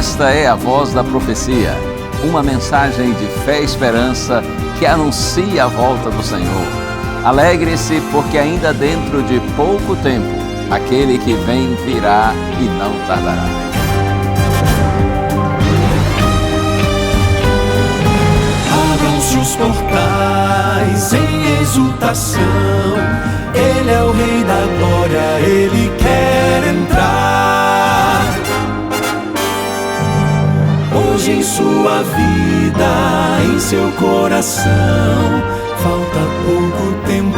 Esta é a Voz da Profecia, uma mensagem de fé e esperança que anuncia a volta do Senhor. Alegre-se, porque ainda dentro de pouco tempo, aquele que vem virá e não tardará. Abram-se os portais em exultação, Ele é o Rei da Glória, Ele quer entrar. Hoje em sua vida, em seu coração, falta pouco tempo,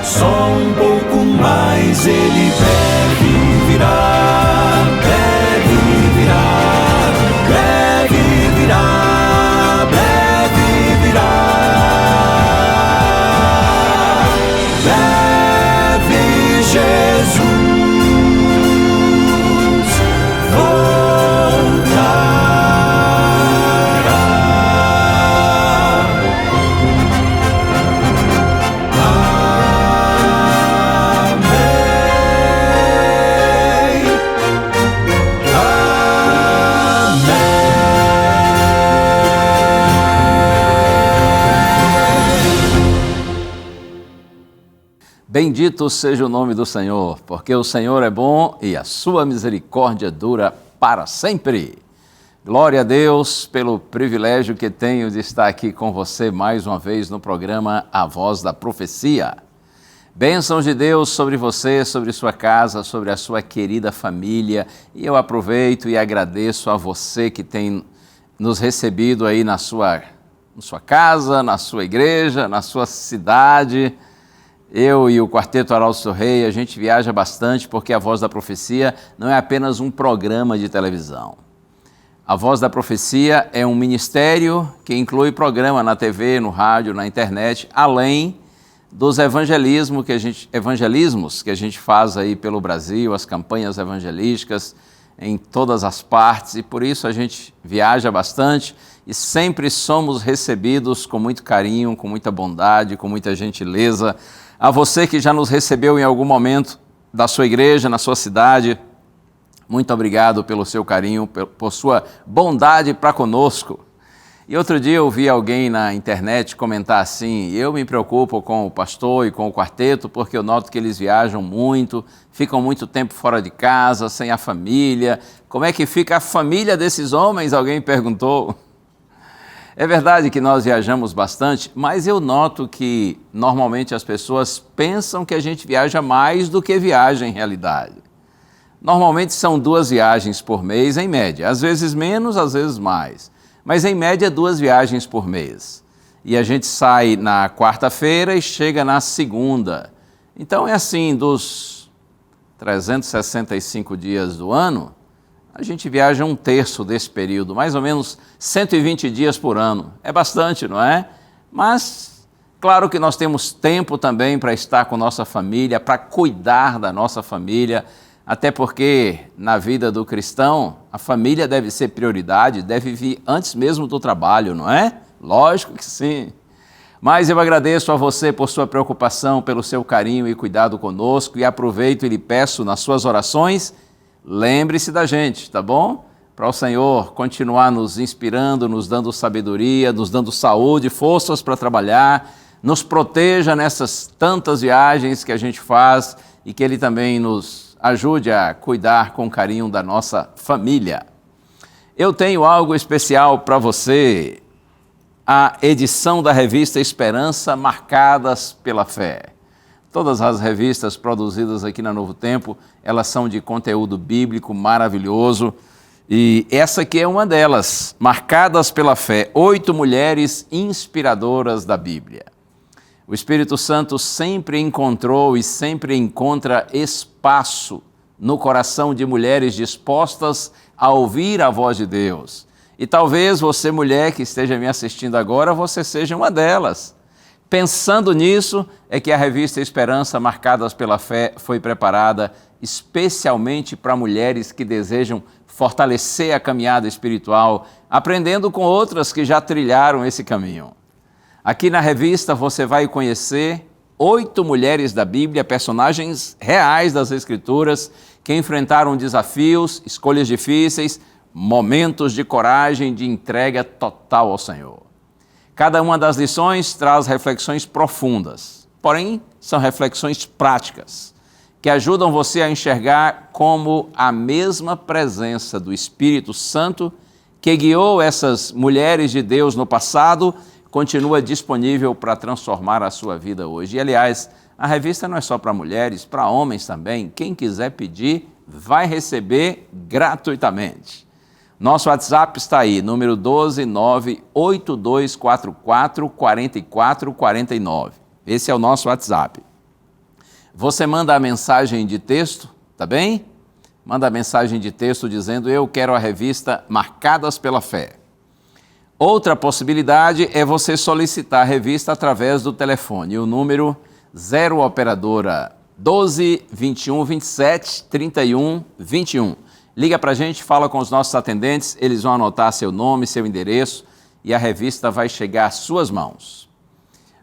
só um pouco mais. Ele deve virar, deve virar, deve virar, deve virar. Deve Jesus Bendito seja o nome do Senhor, porque o Senhor é bom e a sua misericórdia dura para sempre. Glória a Deus pelo privilégio que tenho de estar aqui com você mais uma vez no programa A Voz da Profecia. Bênçãos de Deus sobre você, sobre sua casa, sobre a sua querida família. E eu aproveito e agradeço a você que tem nos recebido aí na sua casa, na sua igreja, na sua cidade. Eu e o Quarteto Arauto do Rei, a gente viaja bastante porque a Voz da Profecia não é apenas um programa de televisão. A Voz da Profecia é um ministério que inclui programa na TV, no rádio, na internet, além dos evangelismos que a gente faz aí pelo Brasil, as campanhas evangelísticas em todas as partes, e por isso a gente viaja bastante e sempre somos recebidos com muito carinho, com muita bondade, com muita gentileza. A você que já nos recebeu em algum momento da sua igreja, na sua cidade, muito obrigado pelo seu carinho, por sua bondade para conosco. E outro dia eu vi alguém na internet comentar assim: eu me preocupo com o pastor e com o quarteto porque eu noto que eles viajam muito, ficam muito tempo fora de casa, sem a família. Como é que fica a família desses homens? Alguém perguntou. É verdade que nós viajamos bastante, mas eu noto que normalmente as pessoas pensam que a gente viaja mais do que viaja em realidade. Normalmente são 2 viagens por mês, em média. Às vezes menos, às vezes mais. Mas em média 2 viagens por mês. E a gente sai na quarta-feira e chega na segunda. Então é assim, dos 365 dias do ano, a gente viaja 1/3 desse período, mais ou menos 120 dias por ano. É bastante, não é? Mas, claro que nós temos tempo também para estar com nossa família, para cuidar da nossa família, até porque na vida do cristão, a família deve ser prioridade, deve vir antes mesmo do trabalho, não é? Lógico que sim. Mas eu agradeço a você por sua preocupação, pelo seu carinho e cuidado conosco, e aproveito e lhe peço nas suas orações, lembre-se da gente, tá bom? Para o Senhor continuar nos inspirando, nos dando sabedoria, nos dando saúde, forças para trabalhar, nos proteja nessas tantas viagens que a gente faz e que Ele também nos ajude a cuidar com carinho da nossa família. Eu tenho algo especial para você, a edição da revista Esperança Marcadas pela Fé. Todas as revistas produzidas aqui na Novo Tempo, elas são de conteúdo bíblico maravilhoso. E essa aqui é uma delas, Marcadas pela Fé, 8 mulheres inspiradoras da Bíblia. O Espírito Santo sempre encontrou e sempre encontra espaço no coração de mulheres dispostas a ouvir a voz de Deus. E talvez você, mulher que esteja me assistindo agora, você seja uma delas. Pensando nisso, é que a revista Esperança Marcadas pela Fé foi preparada especialmente para mulheres que desejam fortalecer a caminhada espiritual, aprendendo com outras que já trilharam esse caminho. Aqui na revista você vai conhecer 8 mulheres da Bíblia, personagens reais das Escrituras, que enfrentaram desafios, escolhas difíceis, momentos de coragem, de entrega total ao Senhor. Cada uma das lições traz reflexões profundas, porém são reflexões práticas, que ajudam você a enxergar como a mesma presença do Espírito Santo que guiou essas mulheres de Deus no passado, continua disponível para transformar a sua vida hoje. E, aliás, a revista não é só para mulheres, para homens também. Quem quiser pedir, vai receber gratuitamente. Nosso WhatsApp está aí, número 12982444449. Esse é o nosso WhatsApp. Você manda a mensagem de texto, tá bem? Manda a mensagem de texto dizendo: eu quero a revista Marcadas pela Fé. Outra possibilidade é você solicitar a revista através do telefone. O número 0 operadora 12 21 27 31 21. Liga para a gente, fala com os nossos atendentes, eles vão anotar seu nome, seu endereço e a revista vai chegar às suas mãos.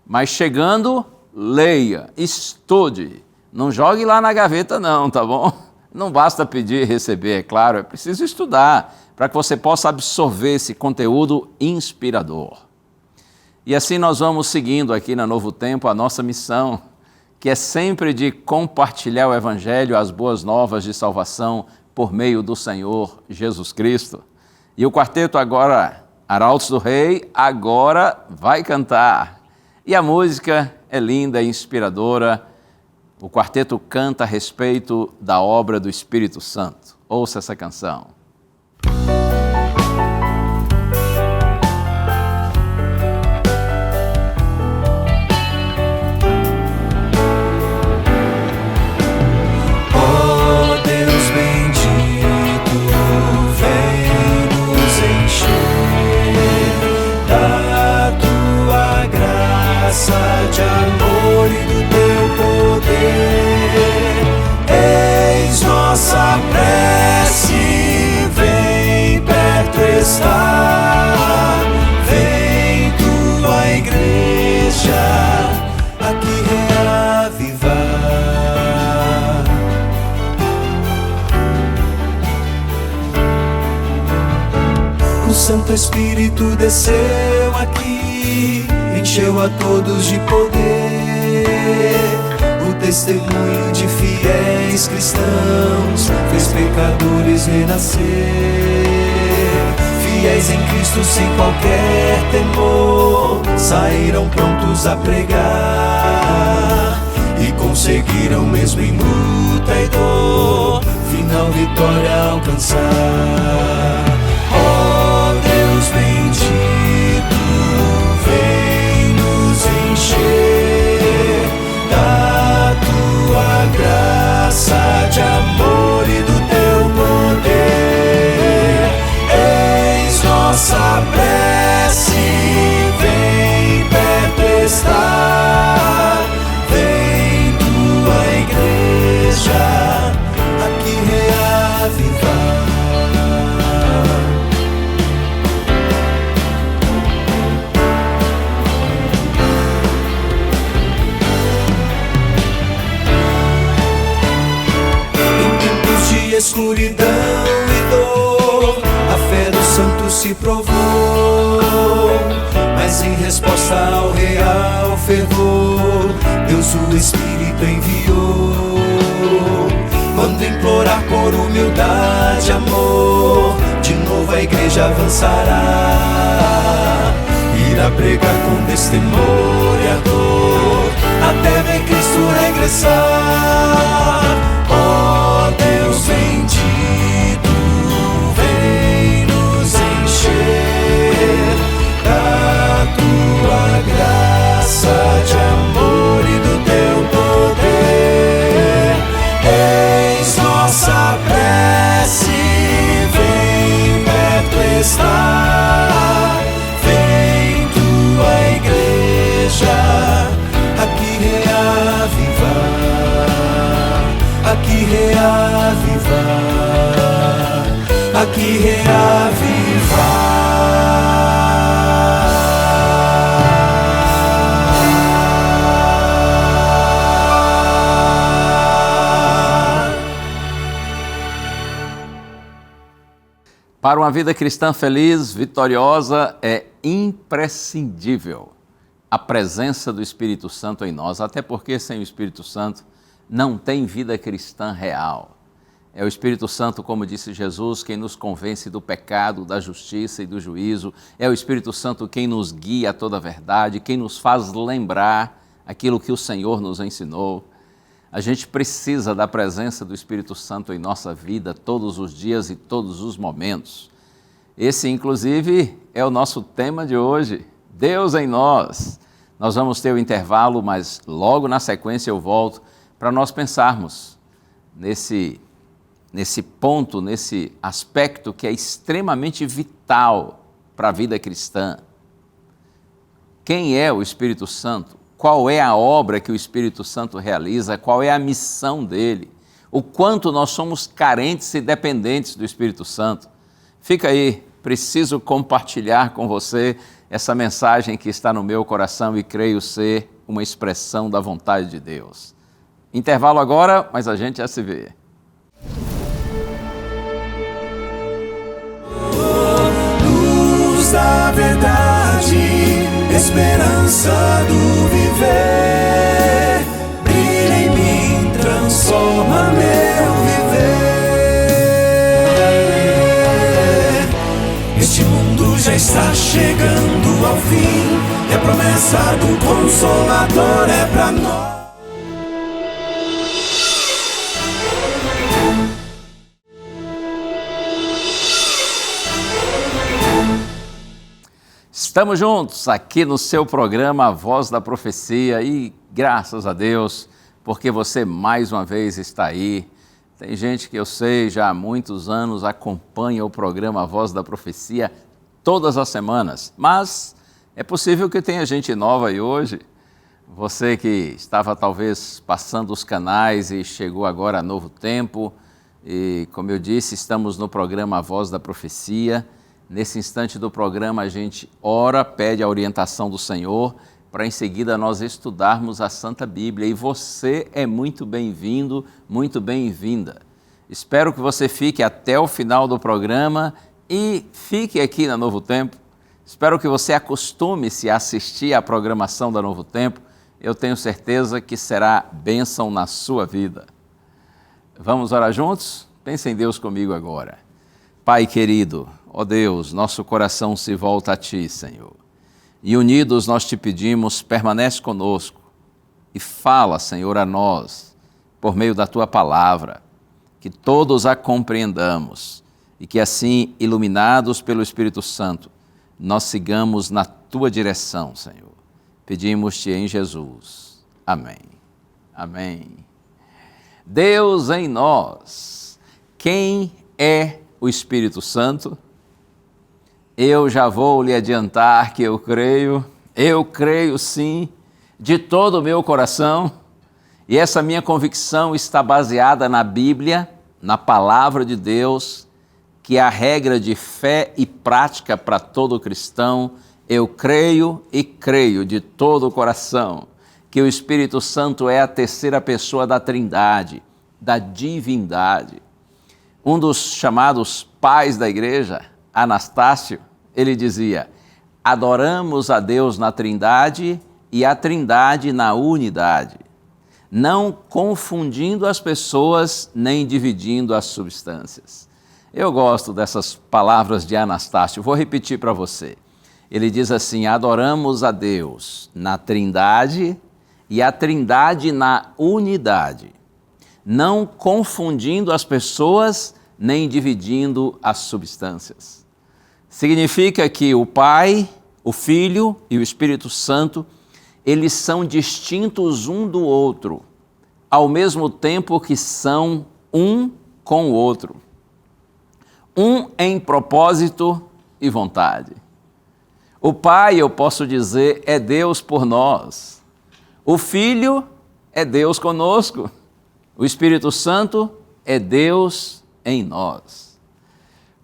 Mas chegando, leia, estude. Não jogue lá na gaveta não, tá bom? Não basta pedir e receber, é claro, é preciso estudar para que você possa absorver esse conteúdo inspirador. E assim nós vamos seguindo aqui na Novo Tempo a nossa missão, que é sempre de compartilhar o Evangelho, as boas novas de salvação por meio do Senhor Jesus Cristo. E o quarteto agora, Arautos do Rei, agora vai cantar. E a música é linda e inspiradora. O quarteto canta a respeito da obra do Espírito Santo. Ouça essa canção. Oh Deus bendito, vem nos encher da tua graça de amor e do teu poder. Eis nossa prece, vem perto estar, vem tua igreja aqui reavivar. O Santo Espírito desceu aqui, encheu a todos de poder. O testemunho de fiéis cristãos fez pecadores renascer. Fiéis em Cristo sem qualquer temor, saíram prontos a pregar e conseguiram mesmo em luta e dor, final vitória alcançar. Oh Deus bendito, vem nos encher da tua graça de amor e do teu poder. Eis nossa prece, vem perto estar, vem tua igreja aqui reavivar. Escuridão e dor, a fé dos santos se provou, mas em resposta ao real fervor, Deus o Espírito enviou. Quando implorar por humildade e amor, de novo a igreja avançará, irá pregar com destemor e ardor, até ver Cristo regressar. Oh Deus bendito, vem nos encher da tua graça de amor e do teu poder. Eis nossa prece, vem perto estar, vem tua igreja aqui reavivar. Para uma vida cristã feliz, vitoriosa, é imprescindível a presença do Espírito Santo em nós, até porque sem o Espírito Santo não tem vida cristã real. É o Espírito Santo, como disse Jesus, quem nos convence do pecado, da justiça e do juízo. É o Espírito Santo quem nos guia a toda a verdade, quem nos faz lembrar aquilo que o Senhor nos ensinou. A gente precisa da presença do Espírito Santo em nossa vida todos os dias e todos os momentos. Esse, inclusive, é o nosso tema de hoje, Deus em nós. Nós vamos ter o intervalo, mas logo na sequência eu volto para nós pensarmos nesse ponto, nesse aspecto que é extremamente vital para a vida cristã. Quem é o Espírito Santo? Qual é a obra que o Espírito Santo realiza? Qual é a missão dele? O quanto nós somos carentes e dependentes do Espírito Santo? Fica aí, preciso compartilhar com você essa mensagem que está no meu coração e creio ser uma expressão da vontade de Deus. Intervalo agora, mas a gente já se vê. Luz da verdade, esperança do viver, brilha em mim, transforma meu viver. Este mundo já está chegando ao fim, e a promessa do Consolador é pra nós. Estamos juntos aqui no seu programa A Voz da Profecia e graças a Deus, porque você mais uma vez está aí. Tem gente que eu sei já há muitos anos acompanha o programa A Voz da Profecia todas as semanas, mas é possível que tenha gente nova aí hoje. Você que estava talvez passando os canais e chegou agora a Novo Tempo, e como eu disse, estamos no programa A Voz da Profecia. Nesse instante do programa a gente ora, pede a orientação do Senhor, para em seguida nós estudarmos a Santa Bíblia. E você é muito bem-vindo, muito bem-vinda. Espero que você fique até o final do programa e fique aqui na Novo Tempo. Espero que você acostume-se a assistir à programação da Novo Tempo. Eu tenho certeza que será bênção na sua vida. Vamos orar juntos? Pense em Deus comigo agora. Pai querido, ó Deus, nosso coração se volta a Ti, Senhor. E unidos nós te pedimos, permanece conosco e fala, Senhor, a nós, por meio da Tua palavra, que todos a compreendamos e que assim, iluminados pelo Espírito Santo, nós sigamos na Tua direção, Senhor. Pedimos-te em Jesus. Amém. Amém. Deus em nós. Quem é o Espírito Santo? Eu já vou lhe adiantar que eu creio sim, de todo o meu coração, e essa minha convicção está baseada na Bíblia, na Palavra de Deus, que é a regra de fé e prática para todo cristão. Eu creio e creio de todo o coração que o Espírito Santo é a terceira pessoa da Trindade, da divindade. Um dos chamados pais da igreja, Anastácio, ele dizia: adoramos a Deus na Trindade e a Trindade na unidade, não confundindo as pessoas nem dividindo as substâncias. Eu gosto dessas palavras de Anastácio, vou repetir para você. Ele diz assim: adoramos a Deus na Trindade e a Trindade na unidade, não confundindo as pessoas nem dividindo as substâncias. Significa que o Pai, o Filho e o Espírito Santo, eles são distintos um do outro, ao mesmo tempo que são um com o outro. Um em propósito e vontade. O Pai, eu posso dizer, é Deus por nós. O Filho é Deus conosco. O Espírito Santo é Deus em nós.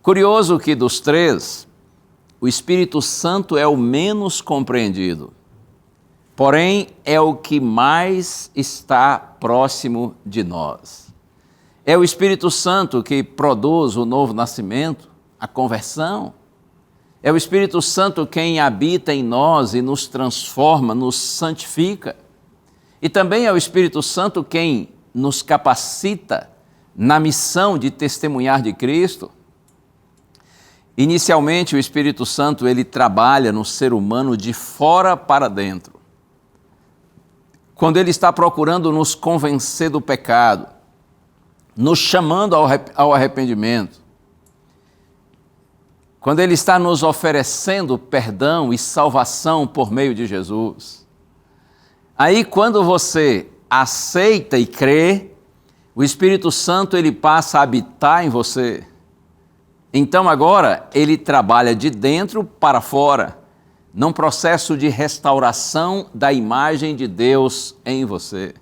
Curioso que dos três, o Espírito Santo é o menos compreendido, porém é o que mais está próximo de nós. É o Espírito Santo que produz o novo nascimento, a conversão. É o Espírito Santo quem habita em nós e nos transforma, nos santifica. E também é o Espírito Santo quem nos capacita na missão de testemunhar de Cristo. Inicialmente, o Espírito Santo ele trabalha no ser humano de fora para dentro. Quando ele está procurando nos convencer do pecado, nos chamando ao arrependimento, quando ele está nos oferecendo perdão e salvação por meio de Jesus. Aí, quando você aceita e crê, o Espírito Santo ele passa a habitar em você. Então agora ele trabalha de dentro para fora, num processo de restauração da imagem de Deus em você.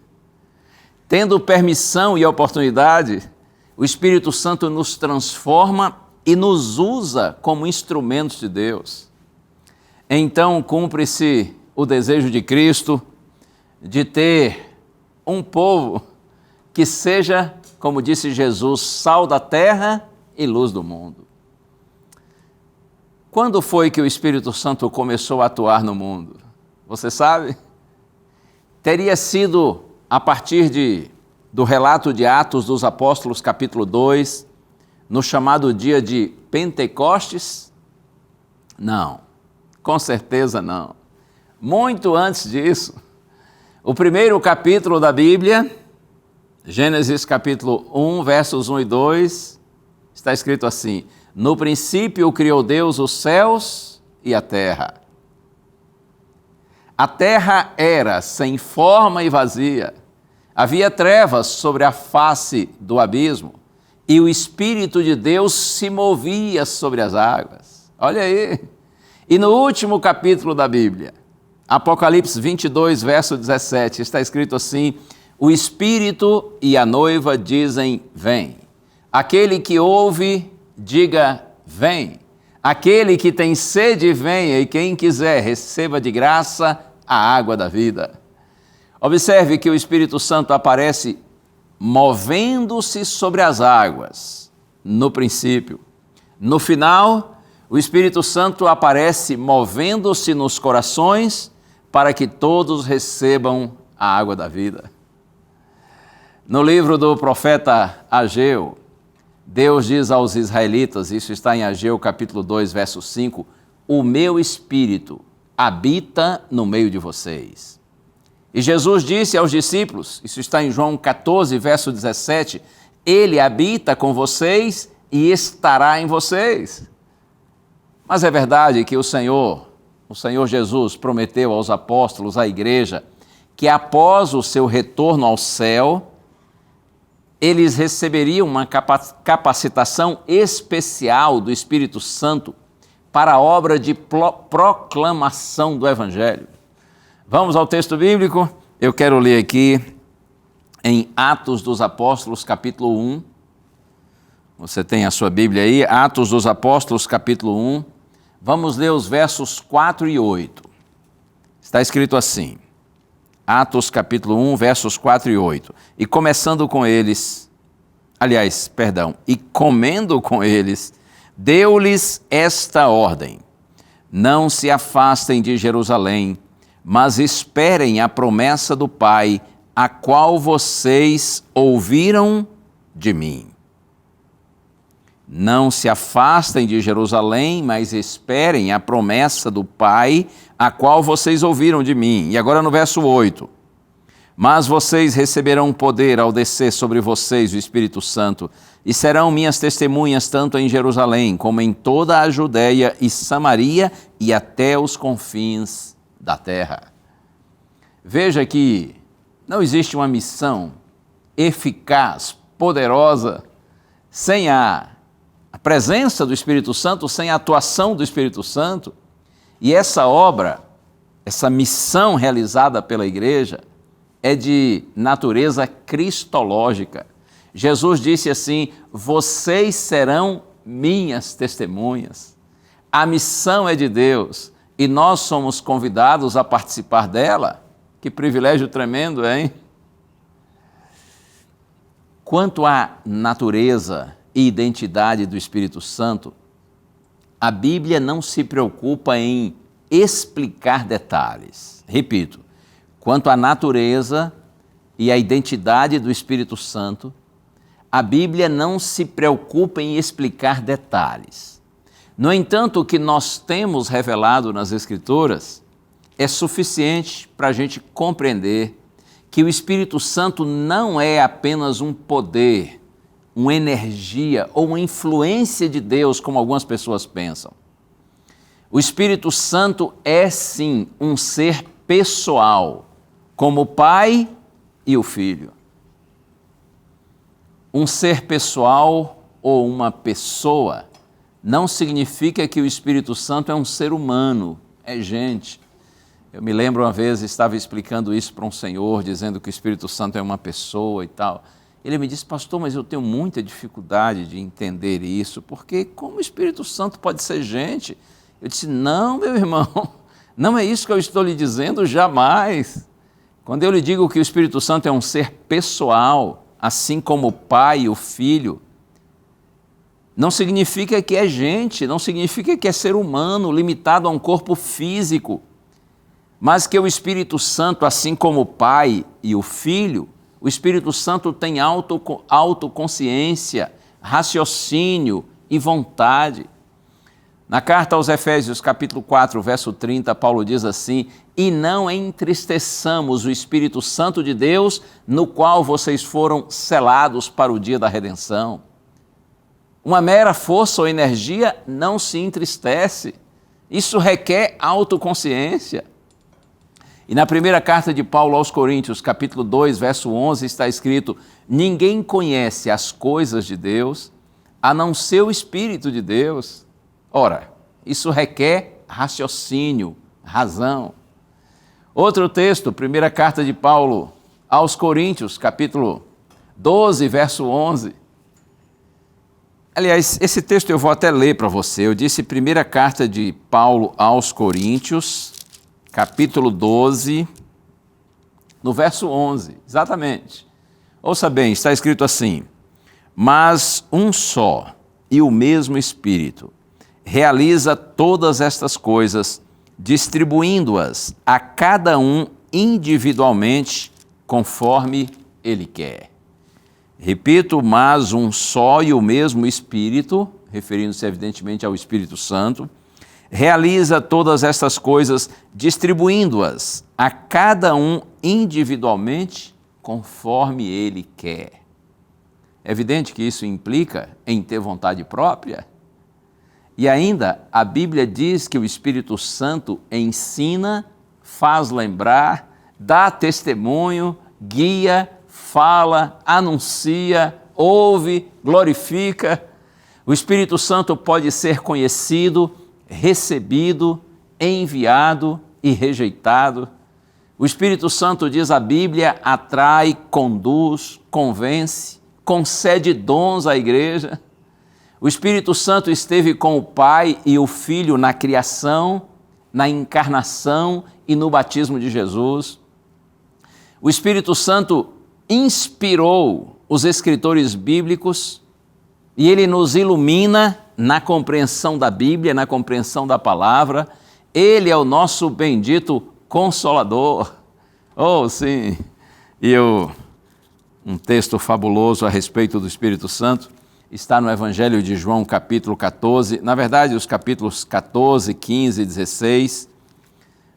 Tendo permissão e oportunidade, o Espírito Santo nos transforma e nos usa como instrumentos de Deus. Então cumpre-se o desejo de Cristo de ter um povo que seja, como disse Jesus, sal da terra e luz do mundo. Quando foi que o Espírito Santo começou a atuar no mundo? Você sabe? Teria sido a partir do relato de Atos dos Apóstolos, capítulo 2, no chamado dia de Pentecostes? Não, com certeza não. Muito antes disso, o primeiro capítulo da Bíblia, Gênesis capítulo 1, versos 1 e 2, está escrito assim: no princípio criou Deus os céus e a terra. A terra era sem forma e vazia. Havia trevas sobre a face do abismo e o Espírito de Deus se movia sobre as águas. Olha aí. E no último capítulo da Bíblia, Apocalipse 22, verso 17, está escrito assim: o Espírito e a noiva dizem, vem. Aquele que ouve, diga, vem. Aquele que tem sede, venha, e quem quiser, receba de graça a água da vida. Observe que o Espírito Santo aparece movendo-se sobre as águas, no princípio. No final, o Espírito Santo aparece movendo-se nos corações para que todos recebam a água da vida. No livro do profeta Ageu, Deus diz aos israelitas, isso está em Ageu capítulo 2, verso 5, o meu Espírito habita no meio de vocês. E Jesus disse aos discípulos, isso está em João 14, verso 17, ele habita com vocês e estará em vocês. Mas é verdade que o Senhor Jesus prometeu aos apóstolos, à igreja, que após o seu retorno ao céu, eles receberiam uma capacitação especial do Espírito Santo para a obra de proclamação do Evangelho. Vamos ao texto bíblico? Eu quero ler aqui em Atos dos Apóstolos, capítulo 1. Você tem a sua Bíblia aí, Atos dos Apóstolos, capítulo 1. Vamos ler os versos 4 e 8. Está escrito assim, Atos capítulo 1, versos 4 e 8. E começando com eles, e comendo com eles, deu-lhes esta ordem: não se afastem de Jerusalém, mas esperem a promessa do Pai, a qual vocês ouviram de mim. Não se afastem de Jerusalém, mas esperem a promessa do Pai, a qual vocês ouviram de mim. E agora no verso 8. Mas vocês receberão poder ao descer sobre vocês o Espírito Santo, e serão minhas testemunhas tanto em Jerusalém, como em toda a Judéia e Samaria, e até os confins da terra. Veja que não existe uma missão eficaz, poderosa, sem a presença do Espírito Santo, sem a atuação do Espírito Santo. E essa obra, essa missão realizada pela igreja, é de natureza cristológica. Jesus disse assim: vocês serão minhas testemunhas. A missão é de Deus e nós somos convidados a participar dela. Que privilégio tremendo, hein? Quanto à natureza e identidade do Espírito Santo, a Bíblia não se preocupa em explicar detalhes. Repito, quanto à natureza e à identidade do Espírito Santo, a Bíblia não se preocupa em explicar detalhes. No entanto, o que nós temos revelado nas Escrituras é suficiente para a gente compreender que o Espírito Santo não é apenas um poder, uma energia ou uma influência de Deus, como algumas pessoas pensam. O Espírito Santo é sim um ser pessoal, como o Pai e o Filho. Um ser pessoal ou uma pessoa não significa que o Espírito Santo é um ser humano, é gente. Eu me lembro uma vez, estava explicando isso para um senhor, dizendo que o Espírito Santo é uma pessoa e tal. Ele me disse, pastor, mas eu tenho muita dificuldade de entender isso, porque como o Espírito Santo pode ser gente? Eu disse, não, meu irmão, não é isso que eu estou lhe dizendo, jamais. Quando eu lhe digo que o Espírito Santo é um ser pessoal, assim como o Pai e o Filho, não significa que é gente, não significa que é ser humano, limitado a um corpo físico, mas que o Espírito Santo, assim como o Pai e o Filho, o Espírito Santo tem autoconsciência, raciocínio e vontade. Na carta aos Efésios, capítulo 4, verso 30, Paulo diz assim, e não entristeçamos o Espírito Santo de Deus, no qual vocês foram selados para o dia da redenção. Uma mera força ou energia não se entristece. Isso requer autoconsciência. E na primeira carta de Paulo aos Coríntios, capítulo 2, verso 11, está escrito, ninguém conhece as coisas de Deus, a não ser o Espírito de Deus. Ora, isso requer raciocínio, razão. Outro texto, primeira carta de Paulo aos Coríntios, capítulo 12, verso 11. Aliás, esse texto eu vou até ler para você. Eu disse primeira carta de Paulo aos Coríntios, capítulo 12, no verso 11, exatamente. Ouça bem, está escrito assim, mas um só e o mesmo Espírito realiza todas estas coisas, distribuindo-as a cada um individualmente, conforme Ele quer. Repito, mas um só e o mesmo Espírito, referindo-se evidentemente ao Espírito Santo, realiza todas estas coisas, distribuindo-as a cada um individualmente, conforme Ele quer. É evidente que isso implica em ter vontade própria. E ainda, a Bíblia diz que o Espírito Santo ensina, faz lembrar, dá testemunho, guia, fala, anuncia, ouve, glorifica. O Espírito Santo pode ser conhecido, recebido, enviado e rejeitado. O Espírito Santo, diz a Bíblia, atrai, conduz, convence, concede dons à igreja. O Espírito Santo esteve com o Pai e o Filho na criação, na encarnação e no batismo de Jesus. O Espírito Santo inspirou os escritores bíblicos e ele nos ilumina na compreensão da Bíblia, na compreensão da palavra. Ele é o nosso bendito Consolador. Oh, sim! E um texto fabuloso a respeito do Espírito Santo está no Evangelho de João, capítulo 14. Na verdade, os capítulos 14, 15 e 16,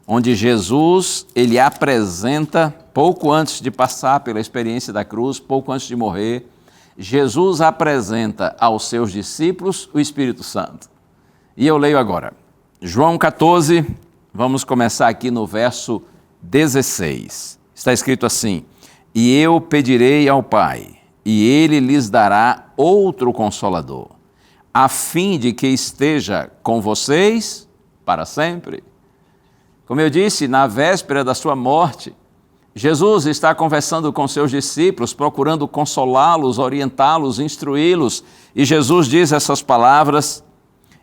onde Jesus, ele apresenta, pouco antes de passar pela experiência da cruz, pouco antes de morrer, Jesus apresenta aos seus discípulos o Espírito Santo. E eu leio agora, João 14, vamos começar aqui no verso 16. Está escrito assim, e eu pedirei ao Pai, e Ele lhes dará outro Consolador, a fim de que esteja com vocês para sempre. Como eu disse, na véspera da sua morte, Jesus está conversando com seus discípulos, procurando consolá-los, orientá-los, instruí-los. E Jesus diz essas palavras,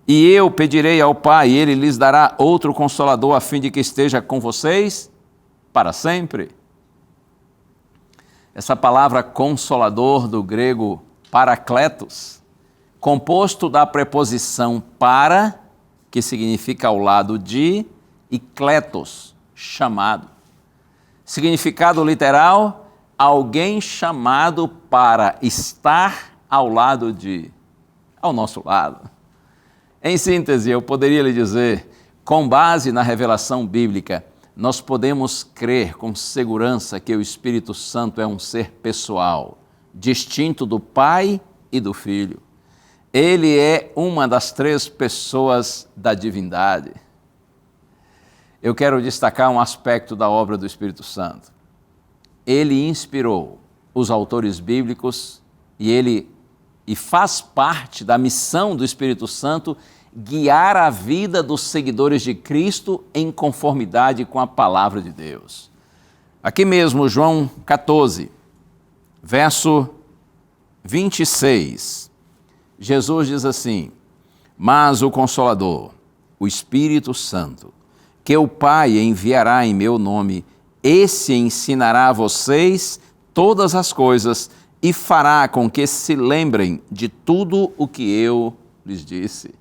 e eu pedirei ao Pai, e Ele lhes dará outro Consolador, a fim de que esteja com vocês para sempre. Essa palavra Consolador, do grego parakletos, composto da preposição para que significa ao lado de, e kletos, chamado. Significado literal, alguém chamado para estar ao lado de, ao nosso lado. Em síntese, eu poderia lhe dizer, com base na revelação bíblica, nós podemos crer com segurança que o Espírito Santo é um ser pessoal, distinto do Pai e do Filho. Ele é uma das três pessoas da divindade. Eu quero destacar um aspecto da obra do Espírito Santo. Ele inspirou os autores bíblicos e faz parte da missão do Espírito Santo guiar a vida dos seguidores de Cristo em conformidade com a palavra de Deus. Aqui mesmo, João 14, verso 26, Jesus diz assim: mas o Consolador, o Espírito Santo, que o Pai enviará em meu nome, esse ensinará a vocês todas as coisas e fará com que se lembrem de tudo o que eu lhes disse.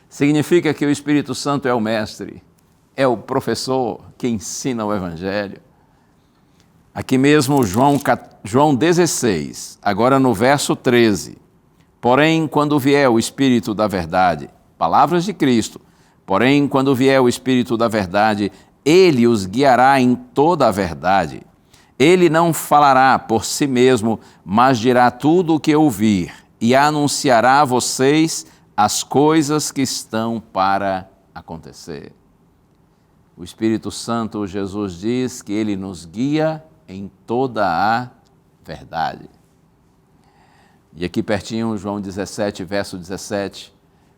Significa que o Espírito Santo é o mestre, é o professor que ensina o Evangelho. Aqui mesmo, João 16, agora no verso 13. Porém, quando vier o Espírito da verdade, palavras de Cristo, porém, quando vier o Espírito da verdade, ele os guiará em toda a verdade. Ele não falará por si mesmo, mas dirá tudo o que ouvir e anunciará a vocês as coisas que estão para acontecer. O Espírito Santo, Jesus diz que ele nos guia em toda a verdade. E aqui pertinho, João 17, verso 17,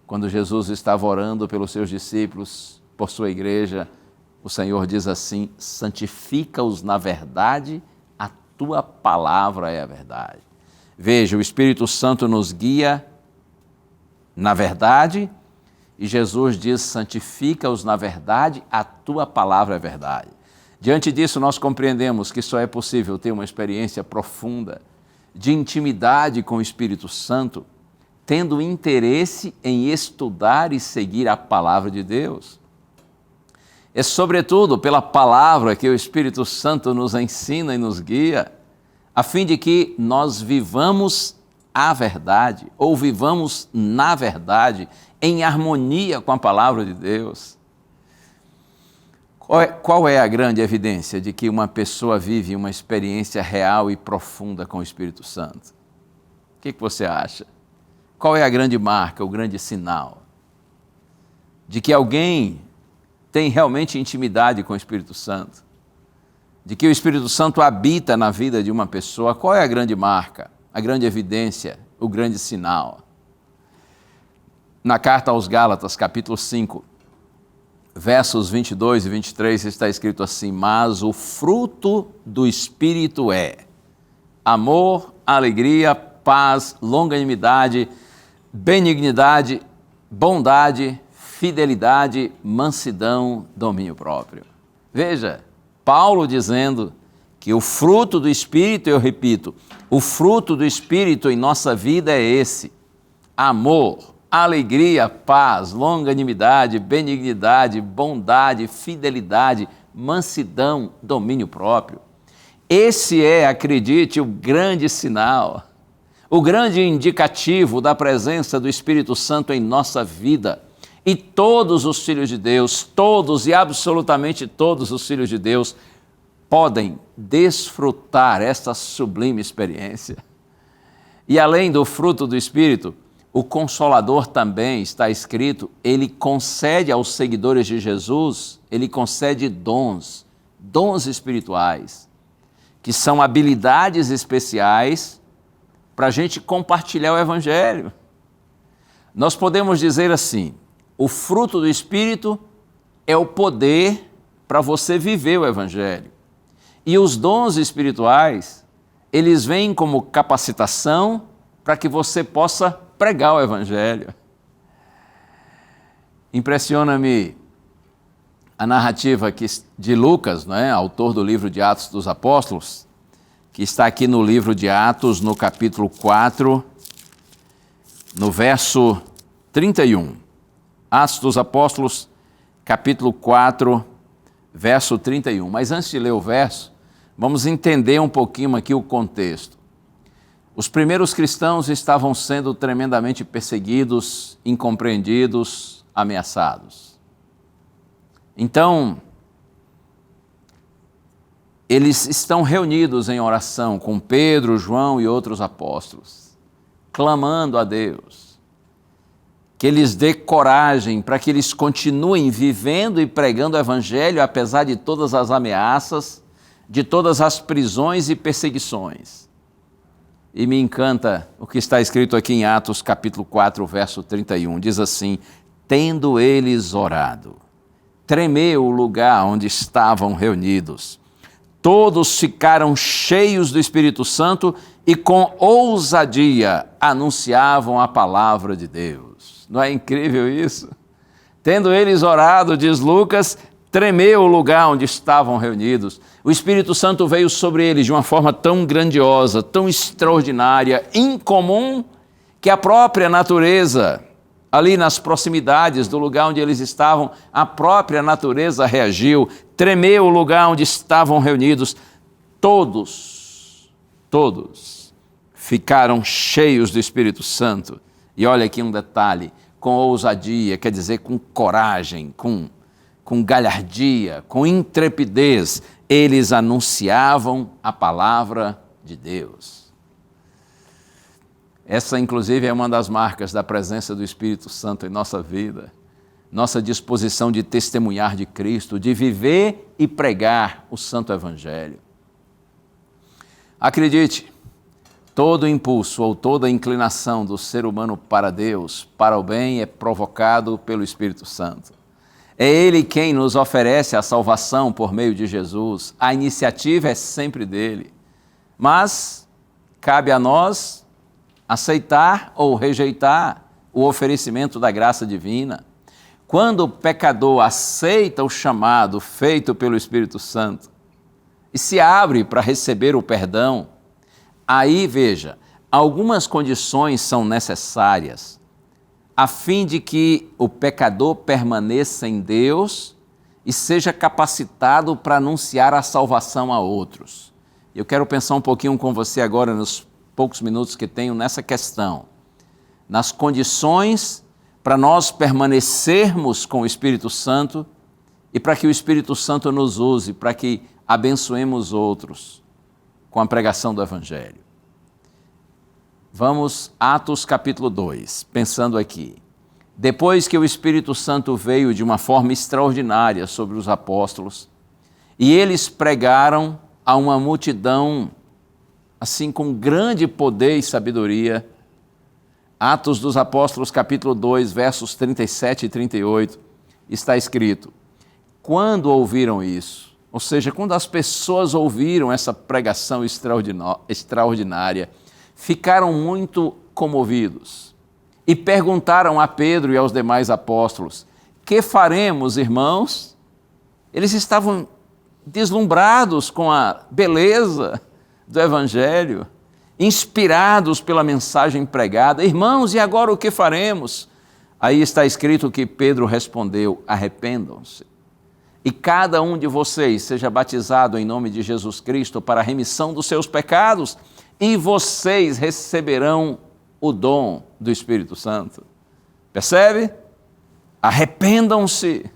quando Jesus estava orando pelos seus discípulos, por sua igreja, o Senhor diz assim: santifica-os na verdade, a tua palavra é a verdade. Veja, o Espírito Santo nos guia na verdade, e Jesus diz: santifica-os na verdade, a tua palavra é verdade. Diante disso, nós compreendemos que só é possível ter uma experiência profunda de intimidade com o Espírito Santo, tendo interesse em estudar e seguir a palavra de Deus. É sobretudo pela palavra que o Espírito Santo nos ensina e nos guia, a fim de que nós vivamos a verdade, ou vivamos na verdade, em harmonia com a palavra de Deus. Qual é a grande evidência de que uma pessoa vive uma experiência real e profunda com o Espírito Santo? O que você acha? Qual é a grande marca, o grande sinal de que alguém tem realmente intimidade com o Espírito Santo? De que o Espírito Santo habita na vida de uma pessoa? Qual é a grande marca, a grande evidência, o grande sinal? Na carta aos Gálatas, capítulo 5, versos 22 e 23, está escrito assim: mas o fruto do Espírito é amor, alegria, paz, longanimidade, benignidade, bondade, fidelidade, mansidão, domínio próprio. Veja, Paulo dizendo que o fruto do Espírito, eu repito, o fruto do Espírito em nossa vida é esse: amor, alegria, paz, longanimidade, benignidade, bondade, fidelidade, mansidão, domínio próprio. Esse é, acredite, o grande sinal, o grande indicativo da presença do Espírito Santo em nossa vida. E todos os filhos de Deus, todos e absolutamente todos os filhos de Deus podem desfrutar esta sublime experiência. E além do fruto do Espírito, o Consolador também está escrito, ele concede aos seguidores de Jesus, ele concede dons espirituais, que são habilidades especiais para a gente compartilhar o Evangelho. Nós podemos dizer assim: o fruto do Espírito é o poder para você viver o Evangelho. E os dons espirituais, eles vêm como capacitação para que você possa pregar o Evangelho. Impressiona-me a narrativa de Lucas, não é? Autor do livro de Atos dos Apóstolos, que está aqui no livro de Atos, no capítulo 4, no verso 31. Atos dos Apóstolos, capítulo 4, verso 31. Mas antes de ler o verso, vamos entender um pouquinho aqui o contexto. Os primeiros cristãos estavam sendo tremendamente perseguidos, incompreendidos, ameaçados. Então, eles estão reunidos em oração com Pedro, João e outros apóstolos, clamando a Deus que lhes dê coragem para que eles continuem vivendo e pregando o Evangelho, apesar de todas as ameaças, de todas as prisões e perseguições. E me encanta o que está escrito aqui em Atos capítulo 4, verso 31. Diz assim: tendo eles orado, tremeu o lugar onde estavam reunidos. Todos ficaram cheios do Espírito Santo e com ousadia anunciavam a palavra de Deus. Não é incrível isso? Tendo eles orado, diz Lucas, tremeu o lugar onde estavam reunidos. O Espírito Santo veio sobre eles de uma forma tão grandiosa, tão extraordinária, incomum, que a própria natureza, ali nas proximidades do lugar onde eles estavam, a própria natureza reagiu, tremeu o lugar onde estavam reunidos. Todos ficaram cheios do Espírito Santo. E olha aqui um detalhe, com ousadia, quer dizer com coragem, com galhardia, com intrepidez, eles anunciavam a palavra de Deus. Essa, inclusive, é uma das marcas da presença do Espírito Santo em nossa vida, nossa disposição de testemunhar de Cristo, de viver e pregar o Santo Evangelho. Acredite, todo impulso ou toda inclinação do ser humano para Deus, para o bem, é provocado pelo Espírito Santo. É Ele quem nos oferece a salvação por meio de Jesus. A iniciativa é sempre dele. Mas cabe a nós aceitar ou rejeitar o oferecimento da graça divina. Quando o pecador aceita o chamado feito pelo Espírito Santo e se abre para receber o perdão, aí, veja, algumas condições são necessárias a fim de que o pecador permaneça em Deus e seja capacitado para anunciar a salvação a outros. Eu quero pensar um pouquinho com você agora, nos poucos minutos que tenho, nessa questão. Nas condições para nós permanecermos com o Espírito Santo e para que o Espírito Santo nos use, para que abençoemos outros com a pregação do Evangelho. Vamos, Atos capítulo 2, pensando aqui. Depois que o Espírito Santo veio de uma forma extraordinária sobre os apóstolos, e eles pregaram a uma multidão, assim, com grande poder e sabedoria. Atos dos Apóstolos capítulo 2, versos 37 e 38, está escrito: quando ouviram isso, ou seja, quando as pessoas ouviram essa pregação extraordinária, ficaram muito comovidos e perguntaram a Pedro e aos demais apóstolos: que faremos, irmãos? Eles estavam deslumbrados com a beleza do Evangelho, inspirados pela mensagem pregada. Irmãos, e agora o que faremos? Aí está escrito que Pedro respondeu: arrependam-se, e cada um de vocês seja batizado em nome de Jesus Cristo para a remissão dos seus pecados, e vocês receberão o dom do Espírito Santo. Percebe? Arrependam-se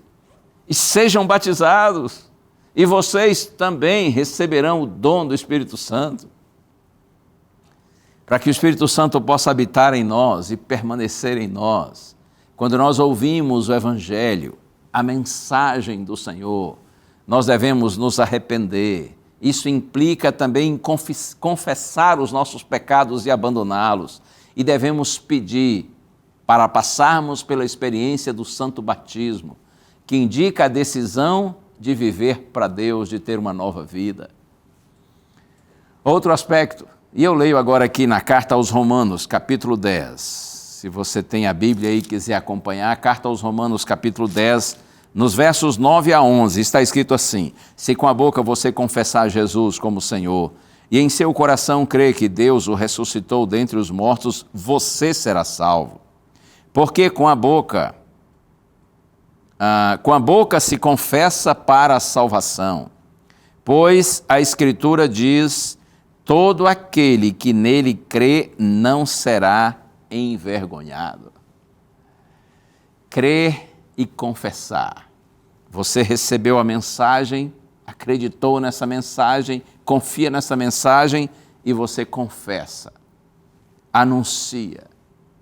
e sejam batizados, e vocês também receberão o dom do Espírito Santo. Para que o Espírito Santo possa habitar em nós e permanecer em nós, quando nós ouvimos o Evangelho, a mensagem do Senhor, nós devemos nos arrepender. Isso implica também confessar os nossos pecados e abandoná-los. E devemos pedir para passarmos pela experiência do santo batismo, que indica a decisão de viver para Deus, de ter uma nova vida. Outro aspecto, e eu leio agora aqui na Carta aos Romanos, capítulo 10. Se você tem a Bíblia aí e quiser acompanhar, a Carta aos Romanos, capítulo 10, nos versos 9 a 11, está escrito assim: se com a boca você confessar Jesus como Senhor, e em seu coração crer que Deus o ressuscitou dentre os mortos, você será salvo. Porque com a boca com a boca se confessa para a salvação, pois a Escritura diz: todo aquele que nele crê não será envergonhado. Crer e confessar. Você recebeu a mensagem, acreditou nessa mensagem, confia nessa mensagem e você confessa, anuncia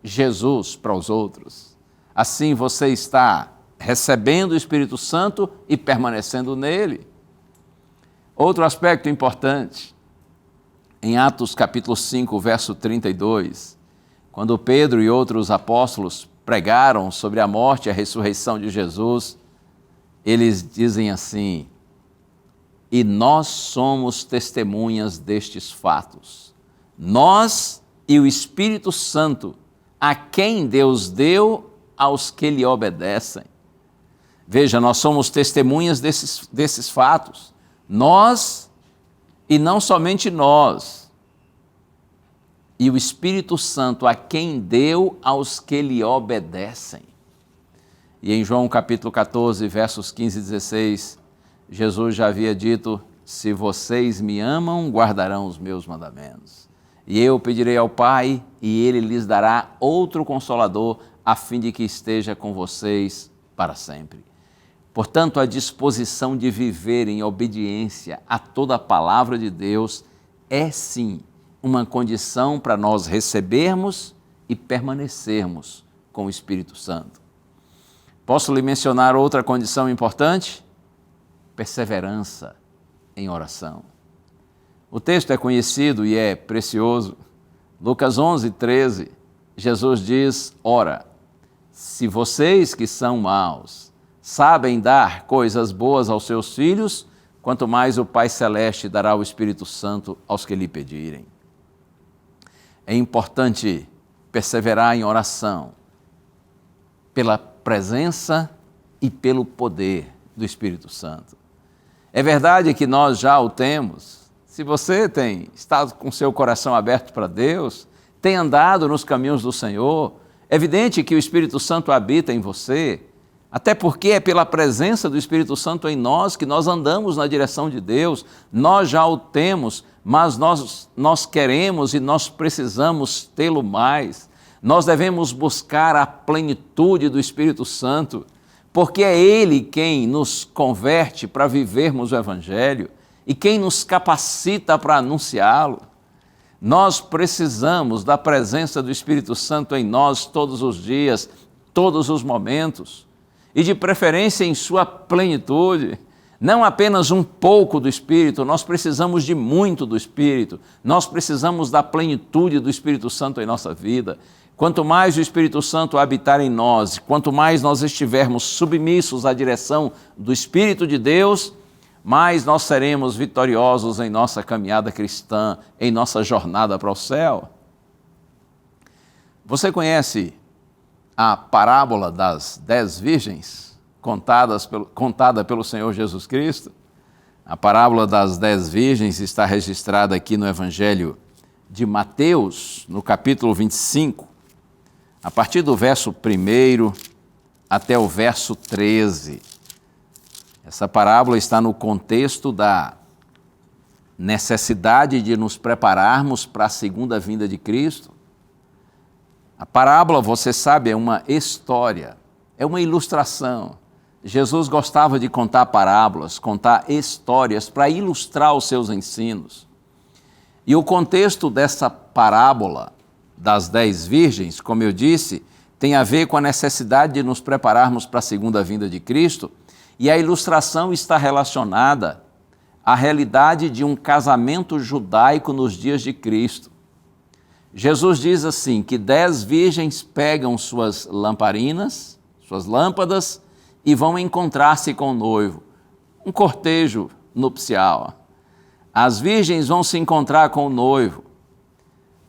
Jesus para os outros. Assim você está recebendo o Espírito Santo e permanecendo nele. Outro aspecto importante, em Atos capítulo 5, verso 32, quando Pedro e outros apóstolos pregaram sobre a morte e a ressurreição de Jesus, eles dizem assim: e nós somos testemunhas destes fatos, nós e o Espírito Santo, a quem Deus deu aos que lhe obedecem. Veja, nós somos testemunhas desses fatos, nós e não somente nós, e o Espírito Santo, a quem deu aos que lhe obedecem. E em João capítulo 14, versos 15 e 16, Jesus já havia dito: se vocês me amam, guardarão os meus mandamentos. E eu pedirei ao Pai, e Ele lhes dará outro Consolador, a fim de que esteja com vocês para sempre. Portanto, a disposição de viver em obediência a toda a palavra de Deus é sim uma condição para nós recebermos e permanecermos com o Espírito Santo. Posso lhe mencionar outra condição importante? Perseverança em oração. O texto é conhecido e é precioso. Lucas 11, 13, Jesus diz: ora, se vocês que são maus sabem dar coisas boas aos seus filhos, quanto mais o Pai Celeste dará o Espírito Santo aos que lhe pedirem. É importante perseverar em oração pela presença e pelo poder do Espírito Santo. É verdade que nós já o temos. Se você tem estado com seu coração aberto para Deus, tem andado nos caminhos do Senhor, é evidente que o Espírito Santo habita em você, até porque é pela presença do Espírito Santo em nós que nós andamos na direção de Deus. Nós já o temos, mas nós queremos e nós precisamos tê-lo mais. Nós devemos buscar a plenitude do Espírito Santo, porque é Ele quem nos converte para vivermos o Evangelho e quem nos capacita para anunciá-lo. Nós precisamos da presença do Espírito Santo em nós todos os dias, todos os momentos, e de preferência em sua plenitude. Não apenas um pouco do Espírito, nós precisamos de muito do Espírito, nós precisamos da plenitude do Espírito Santo em nossa vida. Quanto mais o Espírito Santo habitar em nós, quanto mais nós estivermos submissos à direção do Espírito de Deus, mais nós seremos vitoriosos em nossa caminhada cristã, em nossa jornada para o céu. Você conhece a parábola das 10 virgens, contada pelo Senhor Jesus Cristo? A parábola das 10 virgens está registrada aqui no Evangelho de Mateus, no capítulo 25, a partir do verso 1 até o verso 13. Essa parábola está no contexto da necessidade de nos prepararmos para a segunda vinda de Cristo. A parábola, você sabe, é uma história, é uma ilustração. Jesus gostava de contar parábolas, contar histórias para ilustrar os seus ensinos. E o contexto dessa parábola das 10 virgens, como eu disse, tem a ver com a necessidade de nos prepararmos para a segunda vinda de Cristo, e a ilustração está relacionada à realidade de um casamento judaico nos dias de Cristo. Jesus diz assim, que 10 virgens pegam suas lamparinas, suas lâmpadas, e vão encontrar-se com o noivo, um cortejo nupcial. As virgens vão se encontrar com o noivo.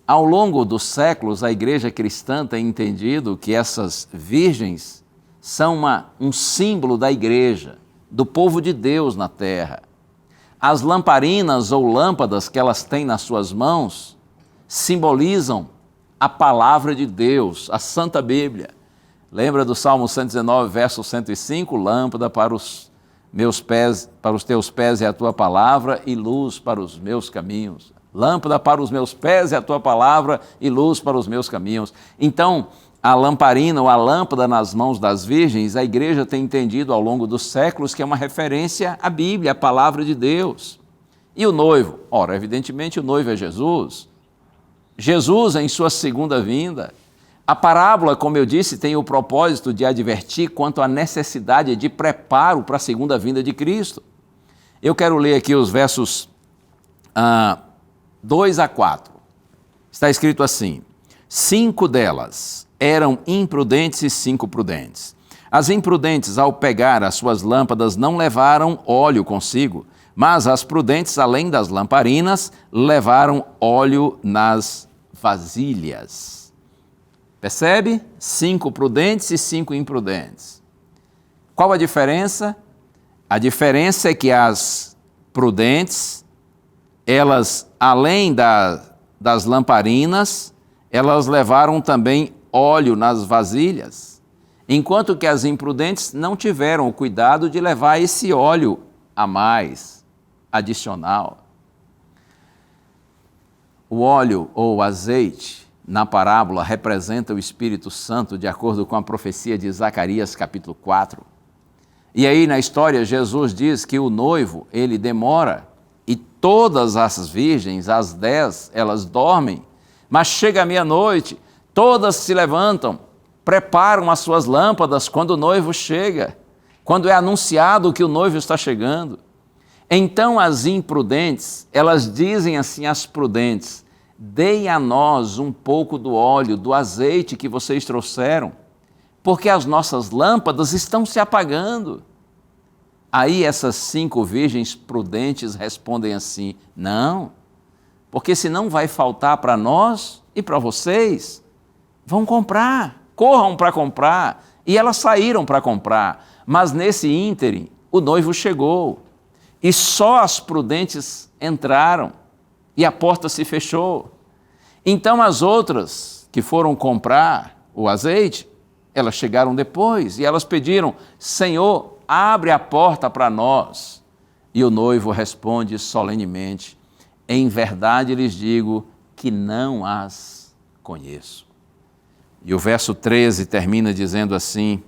Ao longo dos séculos, a igreja cristã tem entendido que essas virgens são um símbolo da igreja, do povo de Deus na terra. As lamparinas ou lâmpadas que elas têm nas suas mãos simbolizam a palavra de Deus, a Santa Bíblia. Lembra do Salmo 119, verso 105? Lâmpada para os meus pés, para os teus pés é a tua palavra e luz para os meus caminhos. Lâmpada para os meus pés é a tua palavra e luz para os meus caminhos. Então, a lamparina ou a lâmpada nas mãos das virgens, a igreja tem entendido ao longo dos séculos que é uma referência à Bíblia, à palavra de Deus. E o noivo? Ora, evidentemente o noivo é Jesus. Jesus em sua segunda vinda. A parábola, como eu disse, tem o propósito de advertir quanto à necessidade de preparo para a segunda vinda de Cristo. Eu quero ler aqui os versos 2 a 4. Está escrito assim: 5 delas eram imprudentes e 5 prudentes. As imprudentes, ao pegar as suas lâmpadas, não levaram óleo consigo, mas as prudentes, além das lamparinas, levaram óleo nas vasilhas. Percebe? 5 prudentes e 5 imprudentes. Qual a diferença? A diferença é que as prudentes, elas, além das lamparinas, elas levaram também óleo nas vasilhas, enquanto que as imprudentes não tiveram o cuidado de levar esse óleo a mais, adicional. O óleo ou azeite, na parábola, representa o Espírito Santo, de acordo com a profecia de Zacarias, capítulo 4. E aí, na história, Jesus diz que o noivo, ele demora, e todas as virgens, as 10, elas dormem, mas chega a meia-noite, todas se levantam, preparam as suas lâmpadas quando o noivo chega, quando é anunciado que o noivo está chegando. Então as imprudentes, elas dizem assim às prudentes: deem a nós um pouco do óleo, do azeite que vocês trouxeram, porque as nossas lâmpadas estão se apagando. Aí essas 5 virgens prudentes respondem assim: não, porque senão vai faltar para nós e para vocês. Vão comprar, corram para comprar. E elas saíram para comprar, mas nesse ínterim o noivo chegou e só as prudentes entraram e a porta se fechou. Então as outras que foram comprar o azeite, elas chegaram depois e elas pediram: Senhor, abre a porta para nós. E o noivo responde solenemente: em verdade lhes digo que não as conheço. E o verso 13 termina dizendo assim,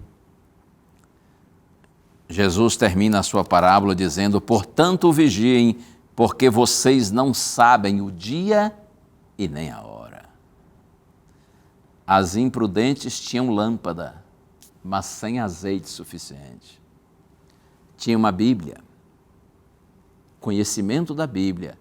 Jesus termina a sua parábola dizendo: portanto vigiem, porque vocês não sabem o dia e nem a hora. As imprudentes tinham lâmpada, mas sem azeite suficiente. Tinha uma Bíblia, conhecimento da Bíblia,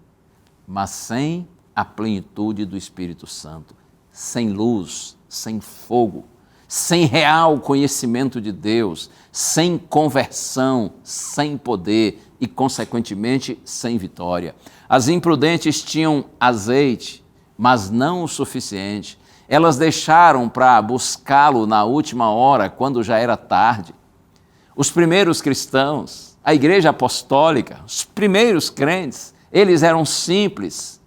mas sem a plenitude do Espírito Santo, sem luz, sem fogo, sem real conhecimento de Deus, sem conversão, sem poder e, consequentemente, sem vitória. As imprudentes tinham azeite, mas não o suficiente. Elas deixaram para buscá-lo na última hora, quando já era tarde. Os primeiros cristãos, a igreja apostólica, os primeiros crentes, eles eram simples,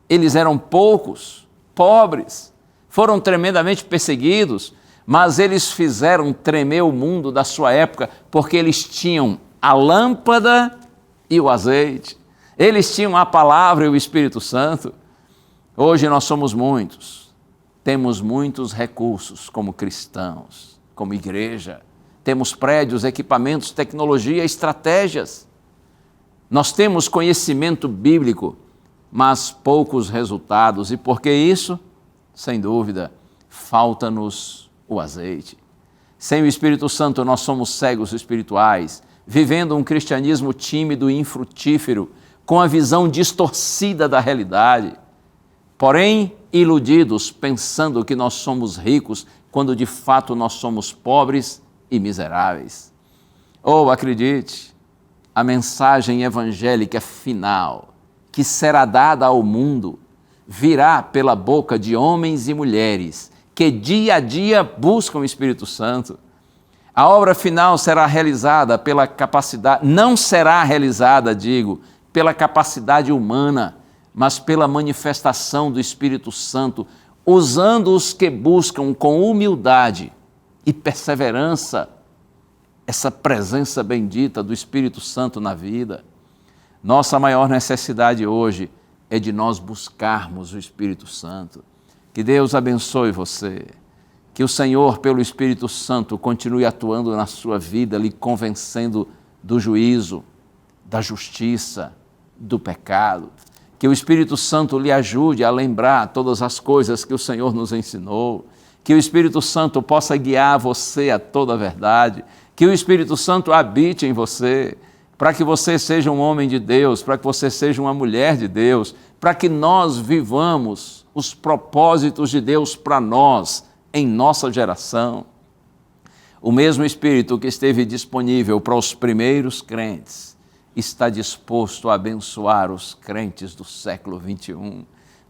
eles eram poucos, pobres, foram tremendamente perseguidos, mas eles fizeram tremer o mundo da sua época, porque eles tinham a lâmpada e o azeite, eles tinham a palavra e o Espírito Santo. Hoje nós somos muitos, temos muitos recursos como cristãos, como igreja, temos prédios, equipamentos, tecnologia, estratégias. Nós temos conhecimento bíblico, mas poucos resultados. E por que isso? Sem dúvida, falta-nos o azeite. Sem o Espírito Santo, nós somos cegos espirituais, vivendo um cristianismo tímido e infrutífero, com a visão distorcida da realidade. Porém, iludidos, pensando que nós somos ricos, quando de fato nós somos pobres e miseráveis. Ou acredite, a mensagem evangélica final, que será dada ao mundo, virá pela boca de homens e mulheres que dia a dia buscam o Espírito Santo. A obra final será realizada pela capacidade, não será realizada, pela capacidade humana, mas pela manifestação do Espírito Santo, usando os que buscam com humildade e perseverança, essa presença bendita do Espírito Santo na vida. Nossa maior necessidade hoje é de nós buscarmos o Espírito Santo. Que Deus abençoe você. Que o Senhor, pelo Espírito Santo, continue atuando na sua vida, lhe convencendo do juízo, da justiça, do pecado. Que o Espírito Santo lhe ajude a lembrar todas as coisas que o Senhor nos ensinou. Que o Espírito Santo possa guiar você a toda a verdade. Que o Espírito Santo habite em você, para que você seja um homem de Deus, para que você seja uma mulher de Deus, para que nós vivamos os propósitos de Deus para nós, em nossa geração. O mesmo Espírito que esteve disponível para os primeiros crentes está disposto a abençoar os crentes do século 21.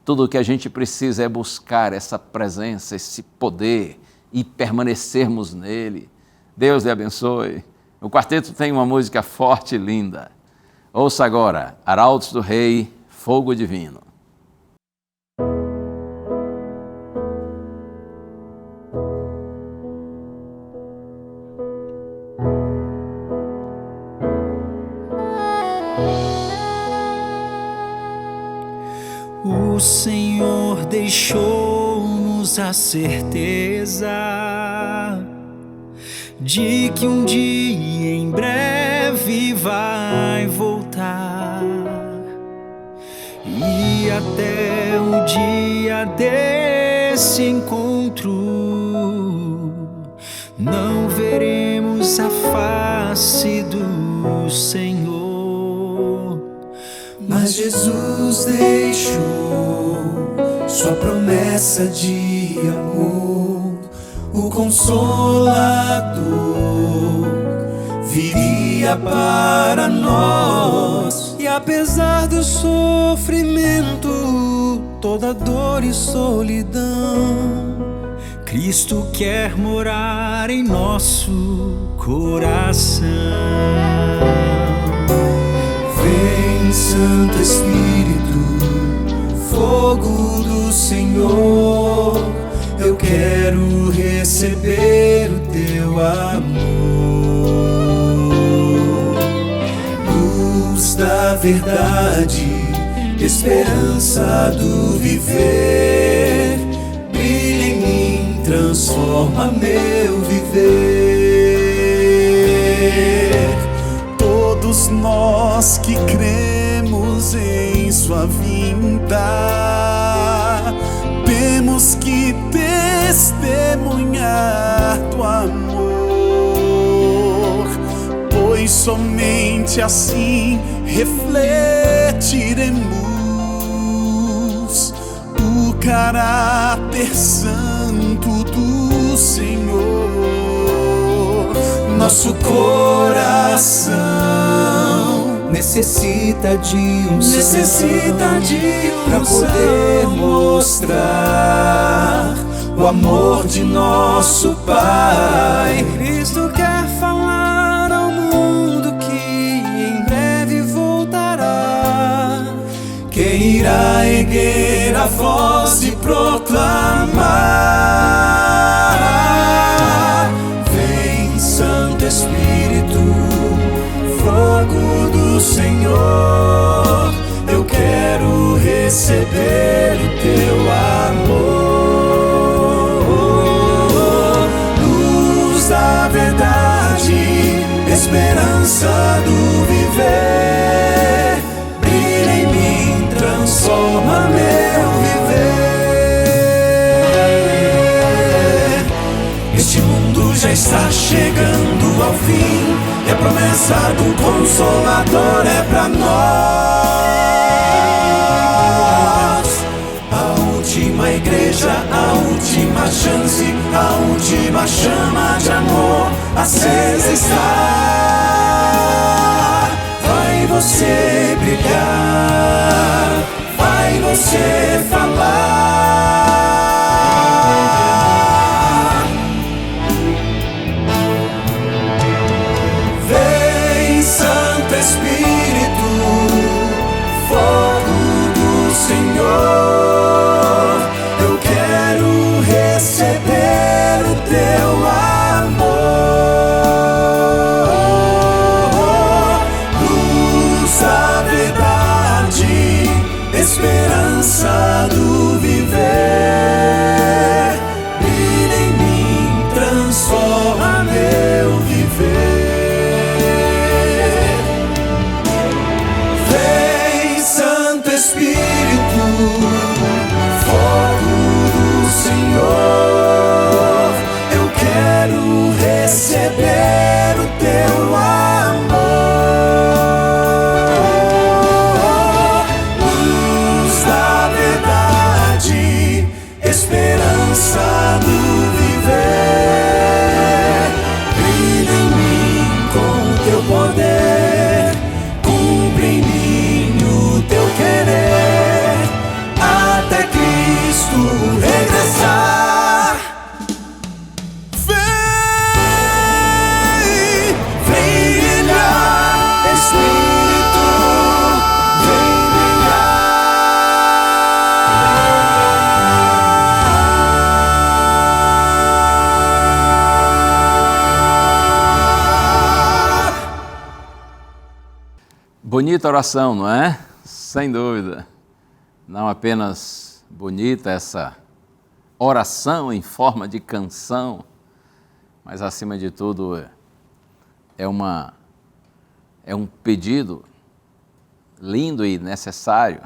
Tudo o que a gente precisa é buscar essa presença, esse poder e permanecermos nele. Deus lhe abençoe. O quarteto tem uma música forte e linda. Ouça agora, Arautos do Rei, Fogo Divino. O Senhor deixou-nos a certeza de que um dia em breve vai voltar, e até o dia desse encontro não veremos a face do Senhor. Mas Jesus deixou sua promessa de amor, o Consolador viria para nós. E apesar do sofrimento, toda dor e solidão, Cristo quer morar em nosso coração. Vem, Santo Espírito, fogo do Senhor, eu quero receber o teu amor. Luz da verdade, esperança do viver, brilha em mim, transforma meu viver. Todos nós que cremos em sua vinda, temos que testemunhar do amor, pois somente assim refletiremos o caráter santo do Senhor. Nosso coração necessita de unção para poder mostrar o amor de nosso Pai. Cristo quer falar ao mundo que em breve voltará, que irá erguer a voz e proclamar. Vem, Santo Espírito, fogo do Senhor, eu quero receber o teu amor. Luz da verdade, esperança do viver, brilha em mim, transforma meu viver. Este mundo já está chegando ao fim, e a promessa do Consolador é pra nós. A última igreja, a última chance, a última chama de amor acesa está. Vai você brilhar, vai você falar. Espírito, fogo do Senhor, eu quero receber o teu amor. Bonita oração, não é? Sem dúvida. Não apenas bonita essa oração em forma de canção, mas acima de tudo é um pedido lindo e necessário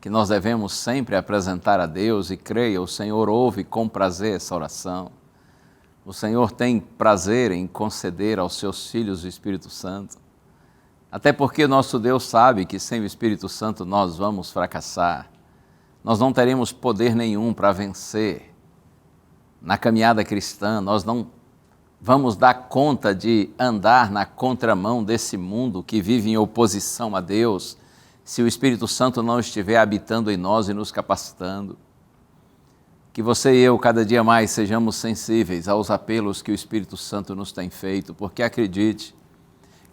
que nós devemos sempre apresentar a Deus, e creia, o Senhor ouve com prazer essa oração. O Senhor tem prazer em conceder aos seus filhos o Espírito Santo. Até porque o nosso Deus sabe que sem o Espírito Santo nós vamos fracassar. Nós não teremos poder nenhum para vencer na caminhada cristã. Nós não vamos dar conta de andar na contramão desse mundo que vive em oposição a Deus, se o Espírito Santo não estiver habitando em nós e nos capacitando. Que você e eu, cada dia mais, sejamos sensíveis aos apelos que o Espírito Santo nos tem feito, porque acredite,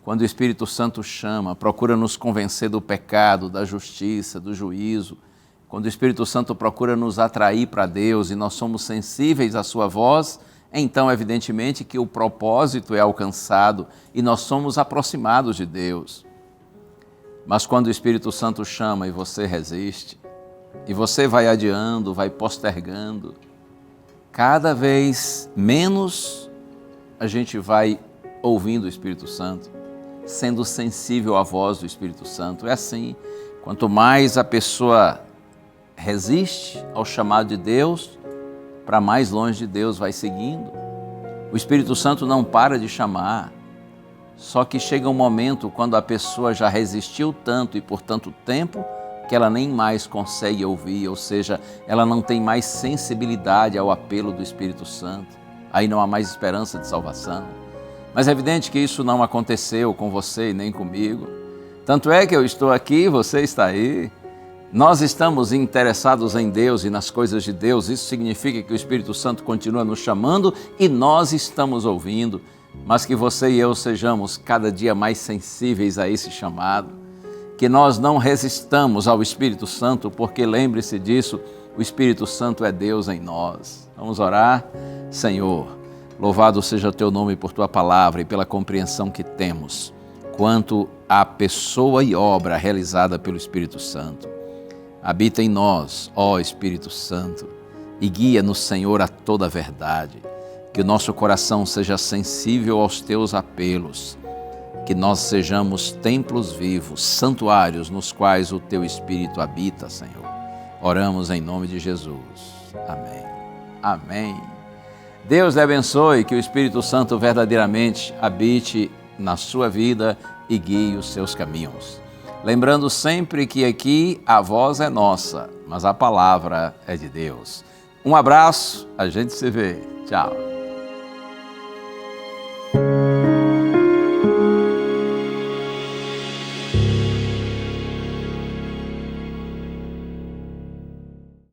quando o Espírito Santo chama, procura nos convencer do pecado, da justiça, do juízo, quando o Espírito Santo procura nos atrair para Deus e nós somos sensíveis à sua voz, então, evidentemente, que o propósito é alcançado e nós somos aproximados de Deus. Mas quando o Espírito Santo chama e você resiste, e você vai adiando, vai postergando, cada vez menos a gente vai ouvindo o Espírito Santo, sendo sensível à voz do Espírito Santo. É assim, quanto mais a pessoa resiste ao chamado de Deus, para mais longe de Deus vai seguindo. O Espírito Santo não para de chamar, só que chega um momento quando a pessoa já resistiu tanto e por tanto tempo que ela nem mais consegue ouvir, ou seja, ela não tem mais sensibilidade ao apelo do Espírito Santo. Aí não há mais esperança de salvação. Mas é evidente que isso não aconteceu com você e nem comigo. Tanto é que eu estou aqui, você está aí. Nós estamos interessados em Deus e nas coisas de Deus. Isso significa que o Espírito Santo continua nos chamando e nós estamos ouvindo. Mas que você e eu sejamos cada dia mais sensíveis a esse chamado. Que nós não resistamos ao Espírito Santo, porque lembre-se disso, o Espírito Santo é Deus em nós. Vamos orar? Senhor, louvado seja o teu nome por tua palavra e pela compreensão que temos quanto à pessoa e obra realizada pelo Espírito Santo. Habita em nós, ó Espírito Santo, e guia-nos, Senhor, a toda a verdade. Que o nosso coração seja sensível aos teus apelos. Que nós sejamos templos vivos, santuários nos quais o teu Espírito habita, Senhor. Oramos em nome de Jesus. Amém. Amém. Deus lhe abençoe, que o Espírito Santo verdadeiramente habite na sua vida e guie os seus caminhos. Lembrando sempre que aqui a voz é nossa, mas a palavra é de Deus. Um abraço, a gente se vê. Tchau.